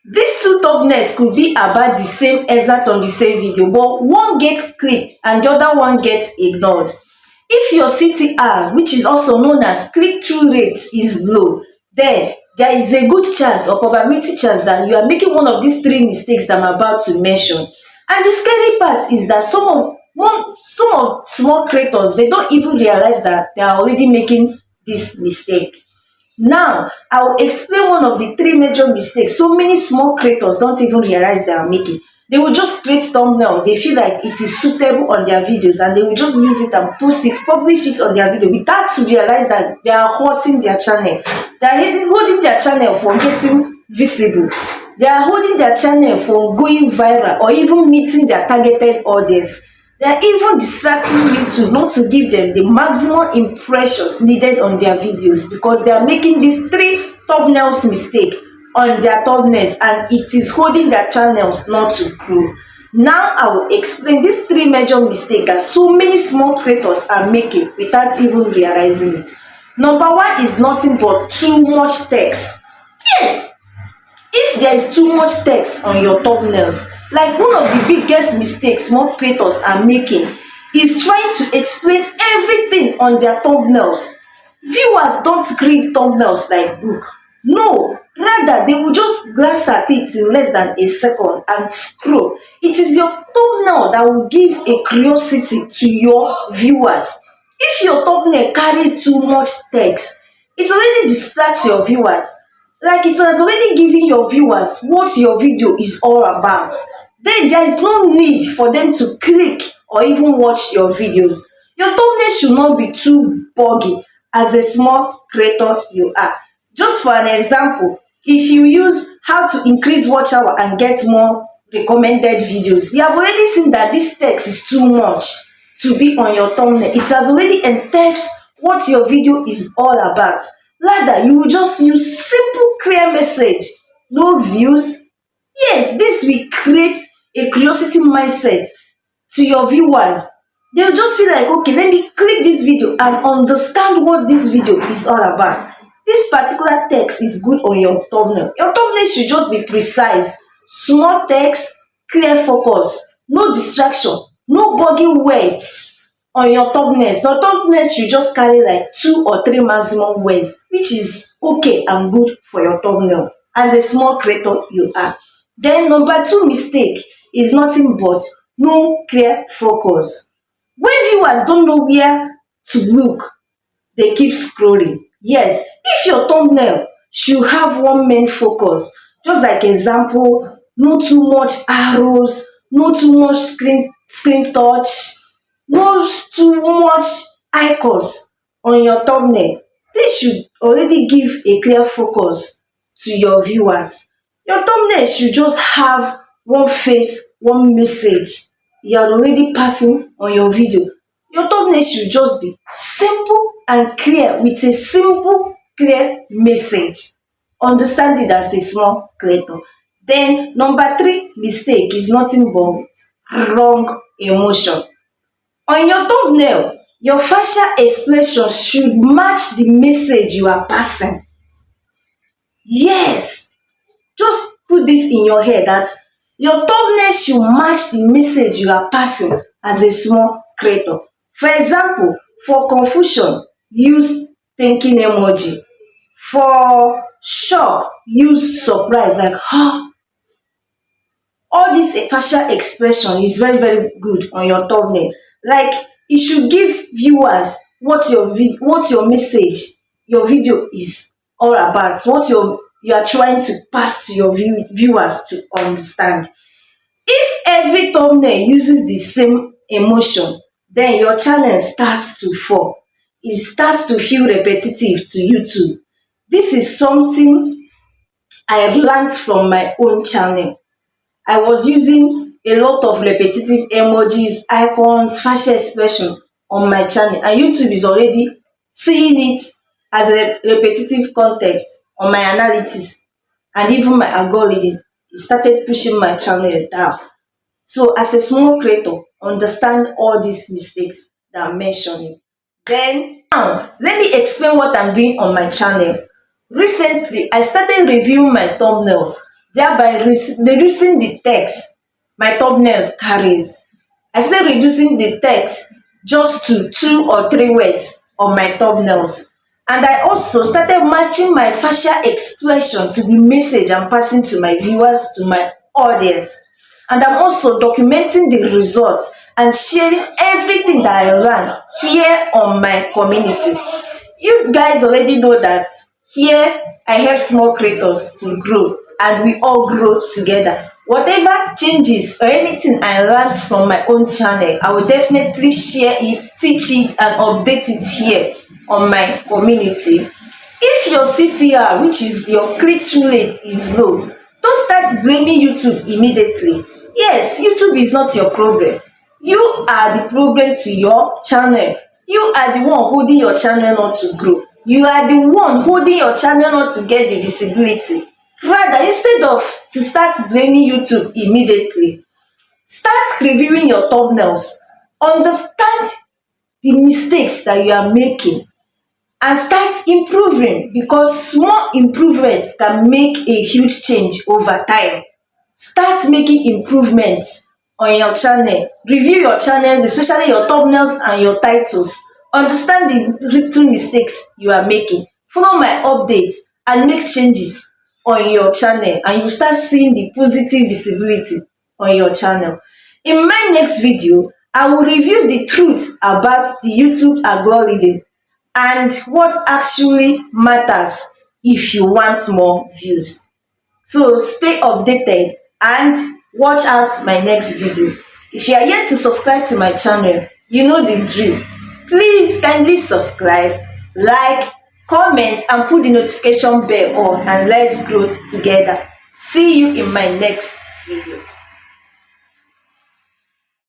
These two thumbnails could be about the same exact on the same video, but one gets clicked and the other one gets ignored. If your CTR, which is also known as click-through rate, is low, then there is a good chance or probability chance that you are making one of these three mistakes that I'm about to mention. And the scary part is that some of small creators, they don't even realize that they are already making this mistake. Now, I will explain one of the three major mistakes so many small creators don't even realize they are making. They will just create thumbnail, they feel like it is suitable on their videos, and they will just use it and post it, publish it on their video without to realize that they are hurting their channel. They are holding their channel from getting visible. They are holding their channel from going viral or even meeting their targeted audience. They are even distracting YouTube not to give them the maximum impressions needed on their videos, because they are making these three thumbnails mistake on their thumbnails, and it is holding their channels not to grow. Now I will explain these three major mistakes that so many small creators are making without even realizing it. Number one is nothing but too much text. Yes, if there is too much text on your thumbnails, like one of the biggest mistakes small creators are making is trying to explain everything on their thumbnails. Viewers don't read thumbnails like book. No, rather they will just glance at it in less than a second and scroll. It is your thumbnail that will give a curiosity to your viewers. If your thumbnail carries too much text, it already distracts your viewers. Like it has already given your viewers what your video is all about. Then there is no need for them to click or even watch your videos. Your thumbnail should not be too buggy as a small creator you are. Just for an example, if you use how to increase watch hour and get more recommended videos, you have already seen that this text is too much to be on your thumbnail. It has already entenced what your video is all about. Rather, you will just use simple, clear message. No views. Yes, this will create a curiosity mindset to your viewers. They'll just feel like, okay, let me click this video and understand what this video is all about. This particular text is good on your thumbnail. Your thumbnail should just be precise. Small text, clear focus, no distraction, no buggy words on your thumbnails. Your thumbnails should just carry like 2 or 3 maximum words, which is okay and good for your thumbnail as a small creator you are. Then number 2 mistake is nothing but no clear focus. When viewers don't know where to look, they keep scrolling. Yes, if your thumbnail should have one main focus, just like example, no too much arrows, no too much screen touch, no too much icons on your thumbnail. This should already give a clear focus to your viewers. Your thumbnail should just have one face, one message you are already passing on your video. Your thumbnail should just be simple and clear with a simple, clear message. Understand it as a small creator. Then number 3 mistake is nothing but wrong emotion. On your thumbnail, your facial expression should match the message you are passing. Yes, just put this in your head that your thumbnail should match the message you are passing as a small creator. For example, for confusion, use thinking emoji. For shock, use surprise like huh. All this facial expression is very very good on your thumbnail. Like it should give viewers what your message, your video is all about, what you are trying to pass to your viewers to understand. If every thumbnail uses the same emotion, then your channel starts to fall. It starts to feel repetitive to YouTube. This is something I learned from my own channel. I was using a lot of repetitive emojis, icons, facial expression on my channel, and YouTube is already seeing it as a repetitive content on my analytics, and even my algorithm. It started pushing my channel down. So as a small creator, understand all these mistakes that I'm mentioning. Then now let me explain what I'm doing on my channel. Recently, I started reviewing my thumbnails thereby reducing the text my thumbnails carries. I started reducing the text just to 2 or 3 words on my thumbnails. And I also started matching my facial expression to the message I'm passing to my viewers, to my audience. And I'm also documenting the results and sharing everything that I learned here on my community. You guys already know that here I help small creators to grow and we all grow together. Whatever changes or anything I learned from my own channel, I will definitely share it, teach it, and update it here on my community. If your CTR, which is your click-through rate, is low, don't start blaming YouTube immediately. Yes, YouTube is not your problem. You are the problem to your channel. You are the one holding your channel not to grow. You are the one holding your channel not to get the visibility. Rather, instead of to start blaming YouTube immediately, start reviewing your thumbnails. Understand the mistakes that you are making and start improving, because small improvements can make a huge change over time. Start making improvements on your channel. Review your channels, especially your thumbnails and your titles. Understand the little mistakes you are making. Follow my updates and make changes on your channel, and you start seeing the positive visibility on your channel. In my next video, I will review the truth about the YouTube algorithm and what actually matters if you want more views. So stay updated and watch out my next video. If you are yet to subscribe to my channel, you know the drill. Please kindly subscribe, like, comment, and put the notification bell on, and let's grow together. See you in my next video.